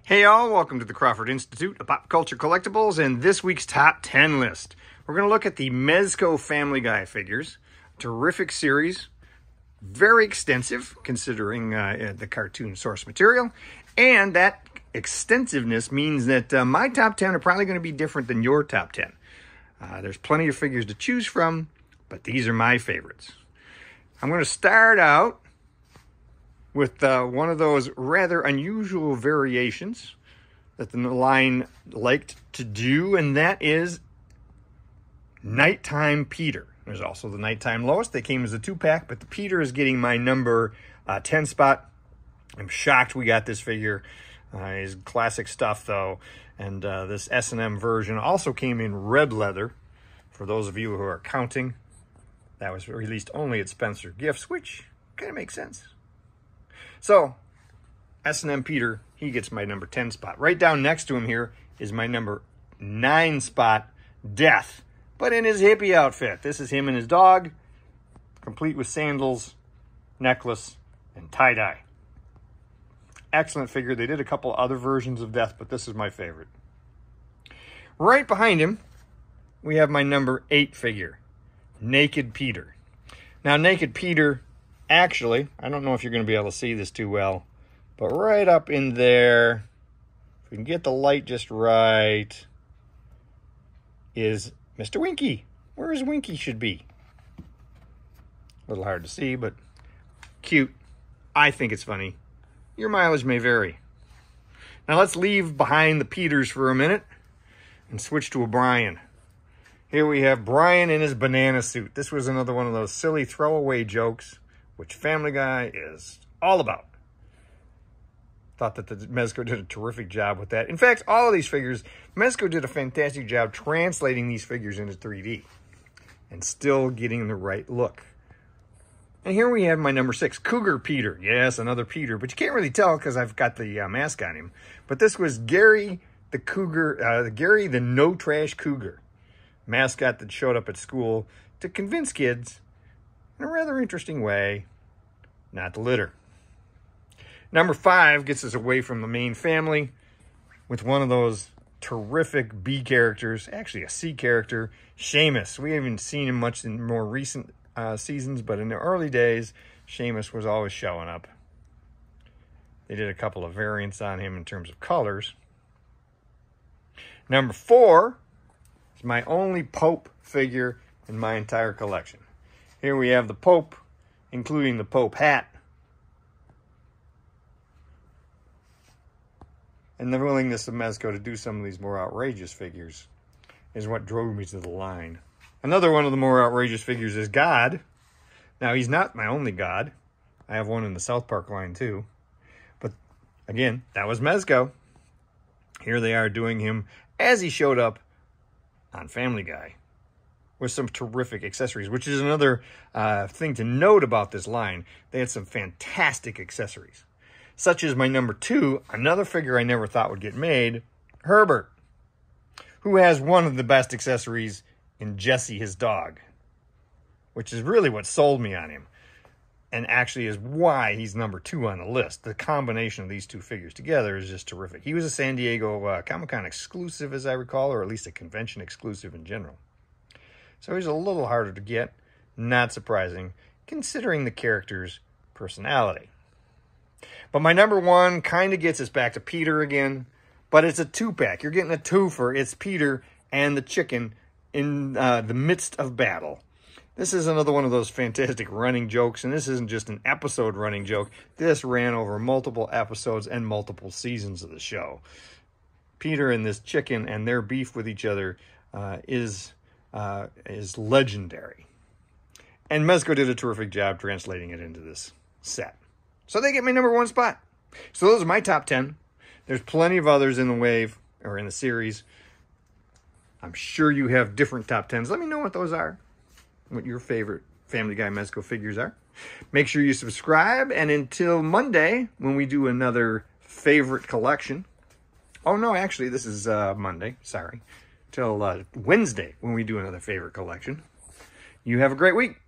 Hey y'all, welcome to the Crawford Institute of Pop Culture Collectibles and this week's top 10 list. We're going to look at the Mezco Family Guy figures. Terrific series, very extensive considering the cartoon source material, and that extensiveness means that my top 10 are probably going to be different than your top 10. There's plenty of figures to choose from, but these are my favorites. I'm going to start out with one of those rather unusual variations that the line liked to do, and that is Nighttime Peter. There's also the Nighttime Lois. They came as a 2-pack, but the Peter is getting my number 10 spot. I'm shocked we got this figure. His classic stuff, though, and this S&M version also came in red leather. For those of you who are counting, that was released only at Spencer Gifts, which kind of makes sense. So, S&M Peter, he gets my number 10 spot. Right down next to him here is my number 9 spot, Death, but in his hippie outfit. This is him and his dog, complete with sandals, necklace, and tie-dye. Excellent figure. They did a couple other versions of Death, but this is my favorite. Right behind him, we have my number 8 figure, Naked Peter. Now, Naked Peter, actually, I don't know if you're going to be able to see this too well, but right up in there, if we can get the light just right, is Mr. Winky. Where his Winky should be. A little hard to see, but cute. I think it's funny. Your mileage may vary. Now let's leave behind the Peters for a minute and switch to a Brian. Here we have Brian in his banana suit. This was another one of those silly throwaway jokes, which Family Guy is all about. Thought that the Mezco did a terrific job with that. In fact, all of these figures, Mezco did a fantastic job translating these figures into 3D and still getting the right look. And here we have my number 6, Cougar Peter. Yes, another Peter, but you can't really tell because I've got the mask on him. But this was Gary the Cougar, Gary the No Trash Cougar, mascot that showed up at school to convince kids in a rather interesting way not to litter. Number 5 gets us away from the main family with one of those terrific B characters, actually a C character, Seamus. We haven't seen him much in more recent seasons, but in the early days, Seamus was always showing up. They did a couple of variants on him in terms of colors. Number 4 is my only Pope figure in my entire collection. Here we have the Pope, including the Pope hat. And the willingness of Mezco to do some of these more outrageous figures is what drove me to the line. Another one of the more outrageous figures is God. Now, he's not my only God. I have one in the South Park line, too. But, again, that was Mezco. Here they are doing him as he showed up on Family Guy with some terrific accessories, which is another thing to note about this line. They had some fantastic accessories, such as my number 2, another figure I never thought would get made, Herbert, who has one of the best accessories in Jesse, his dog, which is really what sold me on him, and actually is why he's number 2 on the list. The combination of these two figures together is just terrific. He was a San Diego Comic-Con exclusive, as I recall, or at least a convention exclusive in general. So he's a little harder to get, not surprising, considering the character's personality. But my number 1 kind of gets us back to Peter again, but it's a 2-pack. You're getting a twofer. It's Peter and the chicken in the midst of battle. This is another one of those fantastic running jokes, and this isn't just an episode running joke. This ran over multiple episodes and multiple seasons of the show. Peter and this chicken and their beef with each other is legendary. And Mezco did a terrific job translating it into this set. So they get my number 1 spot. So those are my top 10. There's plenty of others in the wave, or in the series. I'm sure you have different top 10s. Let me know what those are, what your favorite Family Guy Mezco figures are. Make sure you subscribe, and until Monday, when we do another favorite collection. Oh, no, actually, this is Monday. Sorry. Till Wednesday, when we do another favorite collection. You have a great week.